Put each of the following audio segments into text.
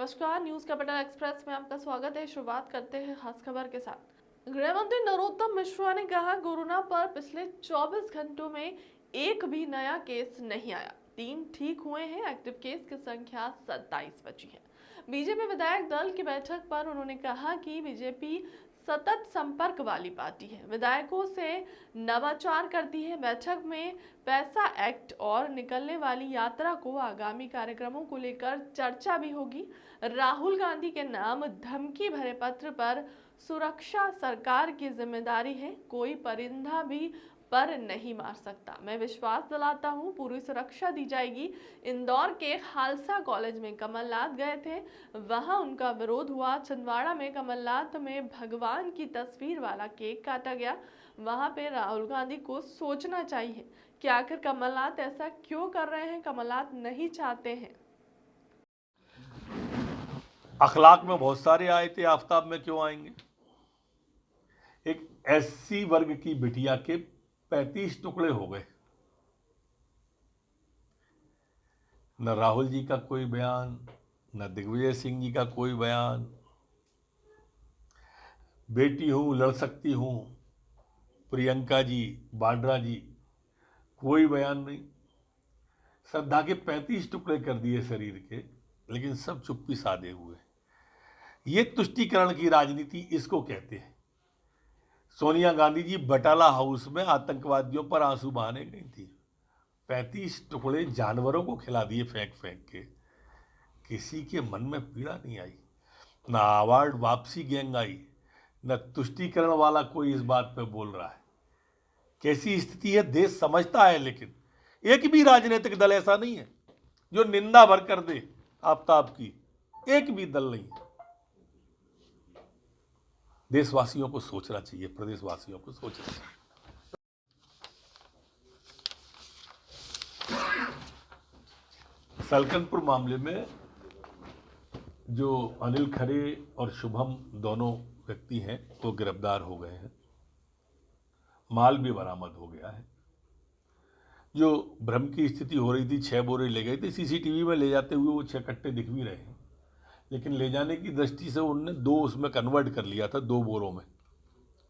नमस्कार, news capital express में आपका स्वागत है। शुरुआत करते हैं खास खबर के साथ। गृह मंत्री नरोत्तम मिश्रा ने कहा, कोरोना पर पिछले 24 घंटों में एक भी नया केस नहीं आया, 3 ठीक हुए हैं। एक्टिव केस की संख्या 27 बची है। बीजेपी विधायक दल की बैठक पर उन्होंने कहा कि बीजेपी सतत संपर्क वाली पार्टी है, विधायकों से नवाचार करती है। बैठक में पैसा एक्ट और निकलने वाली यात्रा को आगामी कार्यक्रमों को लेकर चर्चा भी होगी। राहुल गांधी के नाम धमकी भरे पत्र पर सुरक्षा सरकार की जिम्मेदारी है, कोई परिंदा भी पर नहीं मार सकता। मैं विश्वास दिलाता हूं, पूरी सुरक्षा दी जाएगी। इंदौर के खालसा कॉलेज में कमलनाथ गए थे, वहां उनका विरोध हुआ। छिंदवाड़ा में कमलनाथ में भगवान की तस्वीर वाला केक काटा गया। वहां पे राहुल गांधी को सोचना चाहिए कि आखिर कमलनाथ ऐसा क्यों कर रहे हैं। कमलनाथ नहीं चाहते हैं। अखलाक में बहुत सारे आए थे, आफ्ताब में क्यों आएंगे। एक एससी वर्ग की बिटिया के 35 टुकड़े हो गए। न राहुल जी का कोई बयान, न दिग्विजय सिंह जी का कोई बयान। बेटी हूं, लड़ सकती हूं, प्रियंका जी, वाड्रा जी, कोई बयान नहीं। श्रद्धा के 35 टुकड़े कर दिए शरीर के, लेकिन सब चुप्पी साधे हुए। ये तुष्टीकरण की राजनीति इसको कहते हैं। सोनिया गांधी जी बटाला हाउस में आतंकवादियों पर आंसू बहाने गई थी। 35 टुकड़े जानवरों को खिला दिए फेंक फेंक के। किसी के मन में पीड़ा नहीं आई, न अवार्ड वापसी गैंग आई, न तुष्टीकरण वाला कोई इस बात पे बोल रहा है। कैसी स्थिति है देश समझता है, लेकिन एक भी राजनीतिक दल ऐसा नहीं है जो निंदा भर कर दे आफ्ताब की। एक भी दल नहीं है। देशवासियों को सोचना चाहिए, प्रदेशवासियों को सोचना चाहिए। सलकनपुर मामले में जो अनिल खरे और शुभम दोनों व्यक्ति हैं वो गिरफ्तार हो गए हैं। माल भी बरामद हो गया है। जो भ्रम की स्थिति हो रही थी, 6 बोरे ले गए थे, सीसीटीवी में ले जाते हुए वो 6 कट्टे दिख भी रहे हैं, लेकिन ले जाने की दृष्टि से उनने 2 उसमें कन्वर्ट कर लिया था। 2 बोरों में,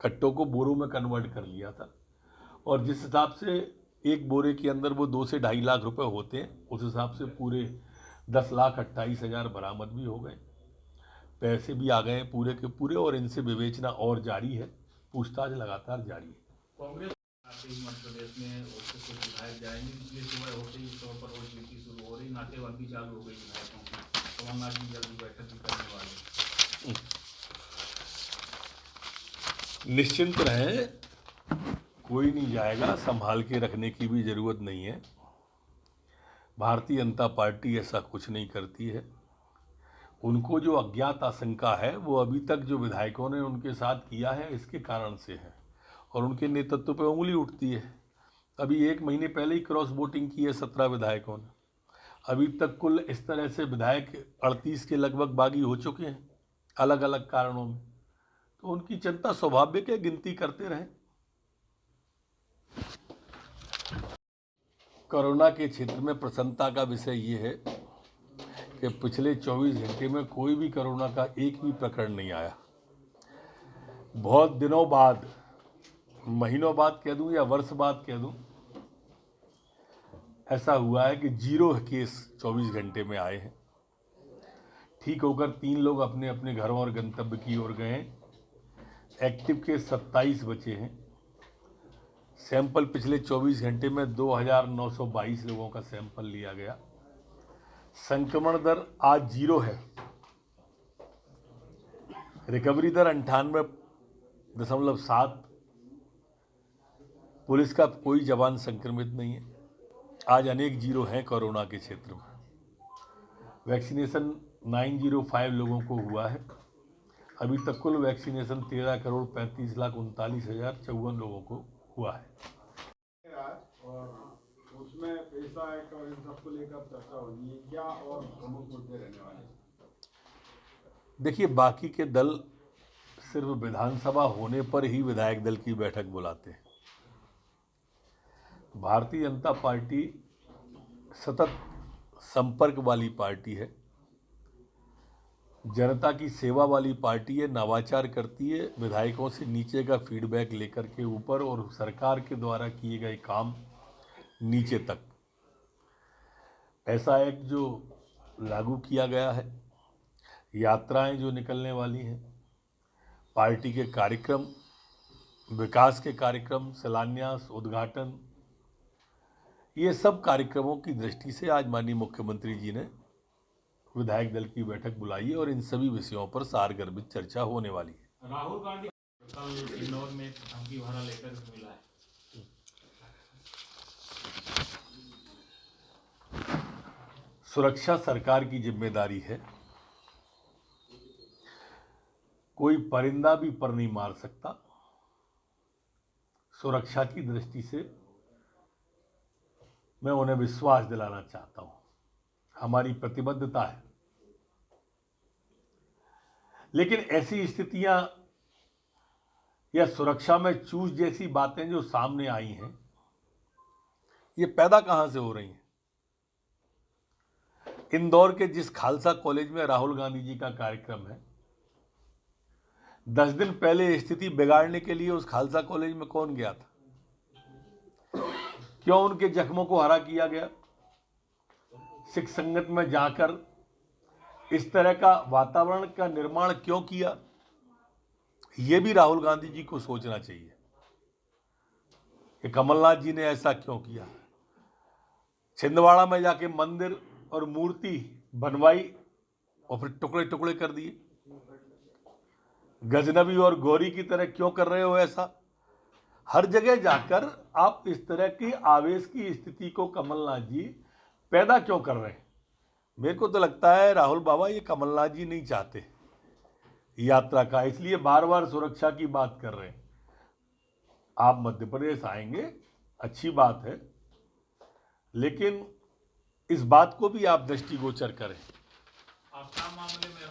कट्टों को बोरों में कन्वर्ट कर लिया था। और जिस हिसाब से एक बोरे के अंदर वो 2 से 2.5 लाख रुपए होते हैं, उस हिसाब से पूरे 10,28,000 बरामद भी हो गए। पैसे भी आ गए पूरे के पूरे, और इनसे विवेचना और जारी है, पूछताछ लगातार जारी है। कांग्रेस मध्य प्रदेश में कुछ विधायक जाएंगे, इसलिए सुबह होते ही तौर पर रोज ड्यूटी शुरू हो रही, नाकेबंदी चालू हो गई विधायकों की। कमलनाथ जी जल्दी बैठक भी करने वाले। निश्चिंत रहें, कोई नहीं जाएगा, संभाल के रखने की भी जरूरत नहीं है। भारतीय जनता पार्टी ऐसा कुछ नहीं करती है। उनको जो अज्ञात आशंका है वो अभी तक जो विधायकों ने उनके साथ किया है इसके कारण से है, और उनके नेतृत्व पर उंगली उठती है। अभी 1 महीने पहले ही क्रॉस वोटिंग की है 17 विधायकों ने। अभी तक कुल इस तरह से विधायक 38 के लगभग बागी हो चुके हैं, अलग अलग कारणों में। तो उनकी चिंता स्वाभाविक है, गिनती करते रहें। कोरोना के क्षेत्र में प्रसन्नता का विषय ये है कि पिछले 24 घंटे में कोई भी कोरोना का एक भी प्रकरण नहीं आया। बहुत दिनों बाद, महीनों बाद कह दूं या वर्ष बाद कह दूं, ऐसा हुआ है कि 0 केस 24 घंटे में आए हैं। ठीक होकर 3 लोग अपने अपने घरों और गंतव्य की ओर गए हैं। एक्टिव केस 27 बचे हैं। सैंपल पिछले 24 घंटे में 2,922 लोगों का सैंपल लिया गया। संक्रमण दर आज 0 है। रिकवरी दर 98.7। पुलिस का कोई जवान संक्रमित नहीं है। आज अनेक 0 हैं कोरोना के क्षेत्र में। वैक्सीनेशन 905 लोगों को हुआ है। अभी तक कुल वैक्सीनेशन 13,35,39,054 लोगों को हुआ है। और उसमें पैसा एक्ट और इन सबको लेकर चर्चा होगी, क्या और प्रमुख मुद्दे रहने वाले हैं? देखिए, बाकी के दल सिर्फ विधानसभा होने पर ही विधायक दल की बैठक बुलाते हैं। भारतीय जनता पार्टी सतत संपर्क वाली पार्टी है। जनता की सेवा वाली पार्टी है, नवाचार करती है, विधायकों से नीचे का फीडबैक लेकर के ऊपर और सरकार के द्वारा किए गए काम नीचे तक। ऐसा एक्ट जो लागू किया गया है, यात्राएं जो निकलने वाली हैं, पार्टी के कार्यक्रम, विकास के कार्यक्रम, शिलान्यास, उद्घाटन, ये सब कार्यक्रमों की दृष्टि से आज माननीय मुख्यमंत्री जी ने विधायक दल की बैठक बुलाई है और इन सभी विषयों पर सारगर्भित चर्चा होने वाली है। राहुल गांधी कल इंदौर में धमकी भरा लेकर मिला है। सुरक्षा सरकार की जिम्मेदारी है। कोई परिंदा भी पर नहीं मार सकता। सुरक्षा की दृष्टि से मैं उन्हें विश्वास दिलाना चाहता हूं, हमारी प्रतिबद्धता है। लेकिन ऐसी स्थितियां या सुरक्षा में चूक जैसी बातें जो सामने आई हैं, ये पैदा कहां से हो रही हैं? इंदौर के जिस खालसा कॉलेज में राहुल गांधी जी का कार्यक्रम है, 10 दिन पहले स्थिति बिगाड़ने के लिए उस खालसा कॉलेज में कौन गया था? क्यों उनके जख्मों को हरा किया गया? सिख संगत में जाकर इस तरह का वातावरण का निर्माण क्यों किया? यह भी राहुल गांधी जी को सोचना चाहिए कि कमलनाथ जी ने ऐसा क्यों किया। छिंदवाड़ा में जाके मंदिर और मूर्ति बनवाई और फिर टुकड़े टुकड़े कर दिए। गजनबी और गौरी की तरह क्यों कर रहे हो ऐसा? हर जगह जाकर आप इस तरह की आवेश की स्थिति को कमलनाथ जी पैदा क्यों कर रहे हैं? मेरे को तो लगता है राहुल बाबा ये कमलनाथ जी नहीं चाहते यात्रा का, इसलिए बार बार सुरक्षा की बात कर रहे हैं। आप मध्य प्रदेश आएंगे, अच्छी बात है, लेकिन इस बात को भी आप दृष्टिगोचर करें। आसाम मामले में